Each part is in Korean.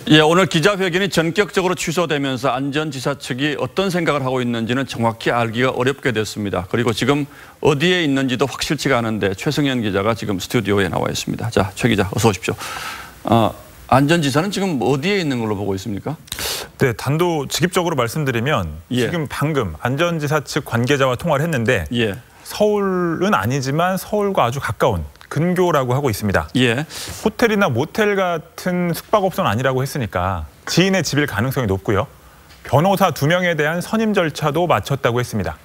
예, 오늘 기자회견이 전격적으로 취소되면서 안전지사 측이 어떤 생각을 하고 있는지는 정확히 알기가 어렵게 됐습니다. 그리고 지금 어디에 있는지도 확실치가 않은데 최승현 기자가 지금 스튜디오에 나와 있습니다. 자, 최 기자 어서 오십시오. 안전지사는 지금 어디에 있는 걸로 보고 있습니까? 네, 단도직입적으로 말씀드리면 지금 방금 안전지사 측 관계자와 통화를 했는데 서울은 아니지만 서울과 아주 가까운 근교라고 하고 있습니다. 호텔이나 모텔 같은 숙박업소는 아니라고 했으니까 지인의 집일 가능성이 높고요. 변호사 2명에 대한 선임 절차도 마쳤다고 했습니다.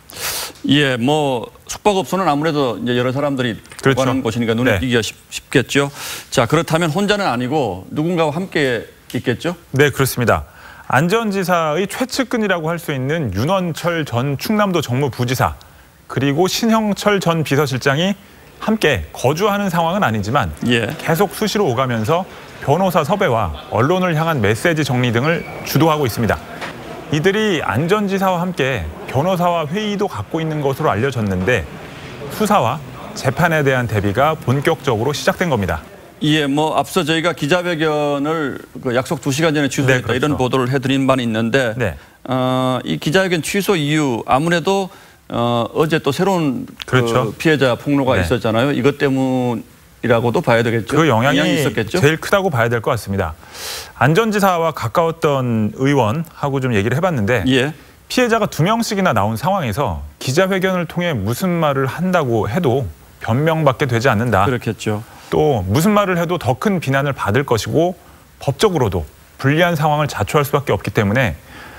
예, 뭐 숙박업소는 아무래도 이제 여러 사람들이 가는 곳이니까 눈에 띄기가 쉽겠죠. 자, 그렇다면 혼자는 아니고 누군가와 함께 있겠죠? 네, 그렇습니다. 안전지사의 최측근이라고 할 수 있는 윤원철 전 충남도 정무부지사 그리고 신형철 전 비서실장이 함께 거주하는 상황은 아니지만 계속 수시로 오가면서 변호사 섭외와 언론을 향한 메시지 정리 등을 주도하고 있습니다. 이들이 안전지사와 함께 변호사와 회의도 갖고 있는 것으로 알려졌는데 수사와 재판에 대한 대비가 본격적으로 시작된 겁니다. 예, 뭐 앞서 저희가 기자회견을 약속 2시간 전에 취소했다 이런 보도를 해드린 바는 있는데 이 기자회견 취소 이유 아무래도 어제 또 새로운 그 피해자 폭로가 있었잖아요. 이것 때문이라고도 봐야 되겠죠. 그 영향이 있었겠죠? 제일 크다고 봐야 될 것 같습니다. 안전지사와 가까웠던 의원하고 좀 얘기를 해봤는데 피해자가 2명씩이나 나온 상황에서 기자회견을 통해 무슨 말을 한다고 해도 변명밖에 되지 않는다. 그렇겠죠. 또 무슨 말을 해도 더 큰 비난을 받을 것이고 법적으로도 불리한 상황을 자초할 수밖에 없기 때문에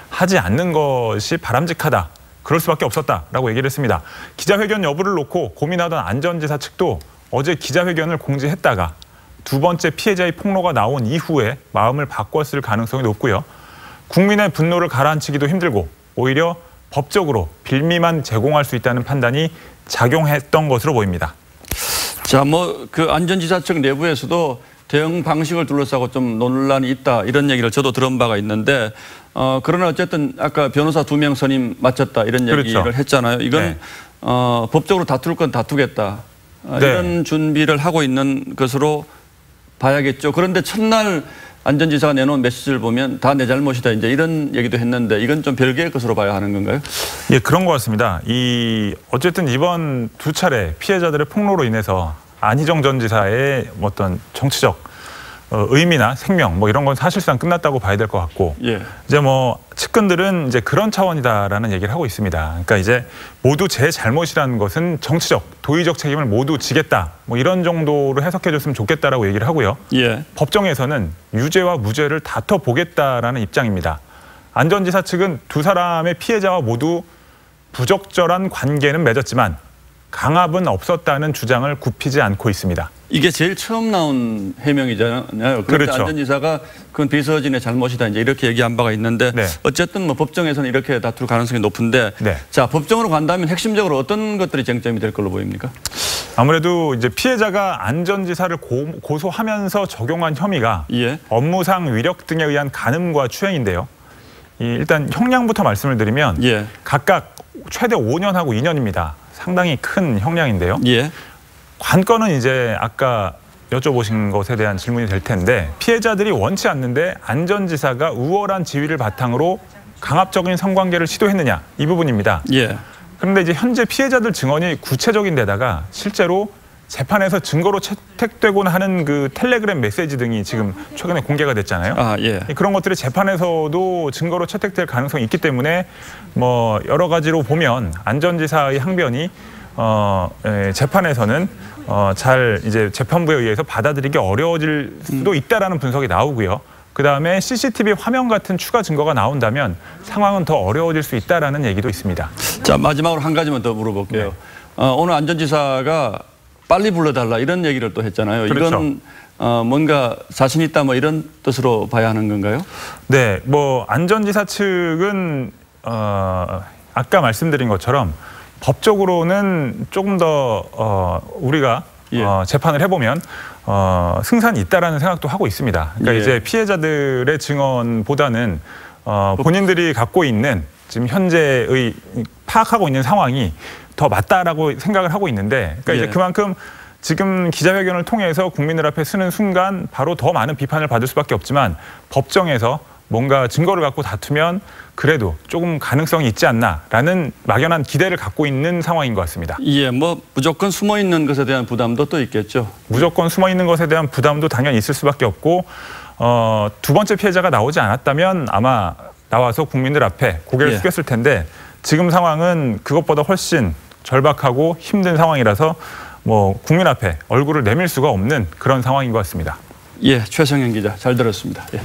하지 않는 것이 바람직하다. 그럴 수밖에 없었다라고 얘기를 했습니다. 기자회견 여부를 놓고 고민하던 안전지사 측도 어제 기자회견을 공지했다가 2번째 피해자의 폭로가 나온 이후에 마음을 바꿨을 가능성이 높고요. 국민의 분노를 가라앉히기도 힘들고 오히려 법적으로 빌미만 제공할 수 있다는 판단이 작용했던 것으로 보입니다. 자, 뭐 그 안전지사 측 내부에서도 대응 방식을 둘러싸고 좀 논란이 있다 이런 얘기를 저도 들은 바가 있는데 그러나 어쨌든 아까 변호사 2명 선임 마쳤다 이런 얘기를 했잖아요. 이건 법적으로 다툴 건 다투겠다 이런 준비를 하고 있는 것으로 봐야겠죠. 그런데 첫날 안전지사가 내놓은 메시지를 보면 다 내 잘못이다 이제 이런 얘기도 했는데 이건 좀 별개의 것으로 봐야 하는 건가요? 예, 그런 것 같습니다. 어쨌든 이번 2차례 피해자들의 폭로로 인해서 안희정 전 지사의 어떤 정치적 의미나 생명 뭐 이런 건 사실상 끝났다고 봐야 될 것 같고 이제 뭐 측근들은 이제 그런 차원이다라는 얘기를 하고 있습니다. 그러니까 이제 모두 제 잘못이라는 것은 정치적, 도의적 책임을 모두 지겠다 뭐 이런 정도로 해석해줬으면 좋겠다라고 얘기를 하고요. 법정에서는 유죄와 무죄를 다퉈보겠다라는 입장입니다. 안전지사 측은 2 사람의 피해자와 모두 부적절한 관계는 맺었지만 강압은 없었다는 주장을 굽히지 않고 있습니다. 이게 제일 처음 나온 해명이잖아요. 그런데 안전지사가 그건 비서진의 잘못이다 이제 이렇게 얘기한 바가 있는데 어쨌든 뭐 법정에서는 이렇게 다툴 가능성이 높은데 자, 법정으로 간다면 핵심적으로 어떤 것들이 쟁점이 될 걸로 보입니까? 아무래도 이제 피해자가 안전지사를 고소하면서 적용한 혐의가 업무상 위력 등에 의한 간음과 추행인데요. 일단 형량부터 말씀을 드리면 각각 최대 5년하고 2년입니다. 상당히 큰 형량인데요. 관건은 이제 아까 여쭤보신 것에 대한 질문이 될 텐데 피해자들이 원치 않는데 안전지사가 우월한 지위를 바탕으로 강압적인 성관계를 시도했느냐 이 부분입니다. 그런데 이제 현재 피해자들 증언이 구체적인 데다가 실제로 재판에서 증거로 채택되곤 하는 그 텔레그램 메시지 등이 지금 최근에 공개가 됐잖아요. 그런 것들이 재판에서도 증거로 채택될 가능성이 있기 때문에 뭐 여러 가지로 보면 안전지사의 항변이 재판에서는 잘 이제 재판부에 의해서 받아들이기 어려워질 수도 있다라는 분석이 나오고요. 그다음에 CCTV 화면 같은 추가 증거가 나온다면 상황은 더 어려워질 수 있다라는 얘기도 있습니다. 자, 마지막으로 한 가지만 더 물어볼게요. 오늘 안전지사가 빨리 불러달라 이런 얘기를 또 했잖아요. 이건 뭔가 자신 있다 뭐 이런 뜻으로 봐야 하는 건가요? 네, 뭐 안전지사 측은 아까 말씀드린 것처럼 법적으로는 조금 더 우리가 재판을 해보면 승산이 있다라는 생각도 하고 있습니다. 그러니까 이제 피해자들의 증언보다는 본인들이 갖고 있는 지금 현재의 파악하고 있는 상황이 더 맞다라고 생각을 하고 있는데, 그러니까 이제 그만큼 지금 기자회견을 통해서 국민들 앞에 서는 순간 바로 더 많은 비판을 받을 수밖에 없지만 법정에서 뭔가 증거를 갖고 다투면 그래도 조금 가능성이 있지 않나라는 막연한 기대를 갖고 있는 상황인 것 같습니다. 예, 뭐 무조건 숨어 있는 것에 대한 부담도 또 있겠죠. 무조건 숨어 있는 것에 대한 부담도 당연히 있을 수밖에 없고 두 번째 피해자가 나오지 않았다면 아마 나와서 국민들 앞에 고개를 숙였을 텐데 지금 상황은 그것보다 훨씬 절박하고 힘든 상황이라서 뭐 국민 앞에 얼굴을 내밀 수가 없는 그런 상황인 것 같습니다. 예, 최성현 기자 잘 들었습니다. 예.